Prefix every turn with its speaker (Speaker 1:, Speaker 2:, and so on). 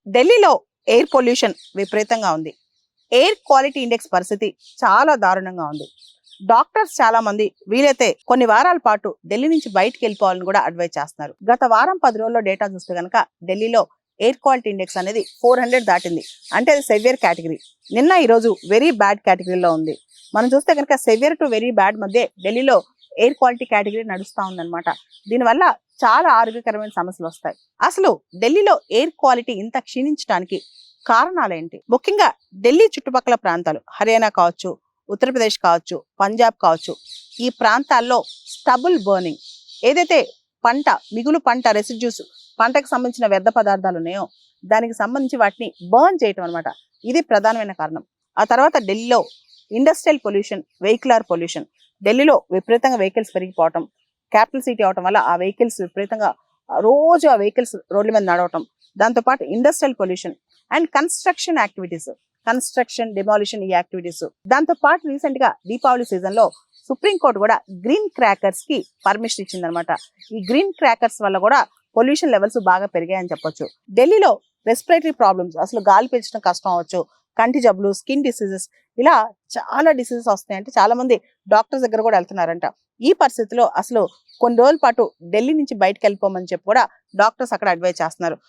Speaker 1: ఢిల్లీలో air pollution విపరీతంగా ఉంది. ఎయిర్ క్వాలిటీ ఇండెక్స్ పరిస్థితి చాలా దారుణంగా ఉంది. డాక్టర్స్ చాలా మంది వీలైతే కొన్ని వారాల పాటు ఢిల్లీ నుంచి బయటికి వెళ్ళిపోవాలని కూడా అడ్వైజ్ చేస్తున్నారు. గత వారం 10 రోజుల్లో డేటా చూస్తే కనుక ఢిల్లీలో ఎయిర్ క్వాలిటీ ఇండెక్స్ అనేది 400 దాటింది. అంటే అది సెవియర్ కేటగిరీ. నిన్న ఈరోజు వెరీ బ్యాడ్ కేటగిరీలో ఉంది. మనం చూస్తే కనుక సెవియర్ టు వెరీ బ్యాడ్ మధ్య ఢిల్లీలో ఎయిర్ క్వాలిటీ కేటగిరీ నడుస్తూ ఉందన్నమాట. దీనివల్ల చాలా ఆరోగ్యకరమైన సమస్యలు వస్తాయి. అసలు ఢిల్లీలో ఎయిర్ క్వాలిటీ ఇంత క్షీణించడానికి కారణాలు ఏంటి? ముఖ్యంగా ఢిల్లీ చుట్టుపక్కల ప్రాంతాలు హర్యానా కావచ్చు, ఉత్తరప్రదేశ్ కావచ్చు, పంజాబ్ కావచ్చు, ఈ ప్రాంతాల్లో స్టబుల్ బర్నింగ్, ఏదైతే మిగులు పంట రెసిడ్యూస్, పంటకు సంబంధించిన వ్యర్థ పదార్థాలు ఉన్నాయో దానికి సంబంధించి వాటిని బర్న్ చేయటం అనమాట. ఇది ప్రధానమైన కారణం. ఆ తర్వాత ఢిల్లీలో ఇండస్ట్రియల్ పొల్యూషన్, వెహికులర్ పొల్యూషన్. ఢిల్లీలో విపరీతంగా వెహికల్స్ పెరిగిపోవటం, క్యాపిటల్ సిటీ అవటం వల్ల ఆ వెహికల్స్ విపరీతంగా రోజు ఆ వెహికల్స్ రోడ్ల మీద నడవటం, దాంతోపాటు industrial pollution and construction activities, construction demolition ఈ యాక్టివిటీస్. దాంతో పాటు రీసెంట్ గా దీపావళి సీజన్ లో సుప్రీంకోర్టు కూడా గ్రీన్ క్రాకర్స్ కి పర్మిషన్ ఇచ్చిందనమాట. ఈ గ్రీన్ క్రాకర్స్ వల్ల కూడా పొల్యూషన్ లెవెల్స్ బాగా పెరిగాయని చెప్పొచ్చు. ఢిల్లీలో రెస్పిరేటరీ ప్రాబ్లమ్స్, అసలు గాలి పీల్చడం కష్టం అవ్వచ్చు, కంటి జబ్బులు, స్కిన్ డిసీజెస్, ఇలా చాలా డిసీజెస్ వస్తాయంటే చాలా మంది డాక్టర్స్ దగ్గర కూడా వెళ్తున్నారంట. ఈ పరిస్థితిలో అసలు కొన్ని రోజుల పాటు ఢిల్లీ నుంచి బయటకు వెళ్ళిపోమని చెప్పి కూడా డాక్టర్స్ అక్కడ అడ్వైజ్ చేస్తున్నారు.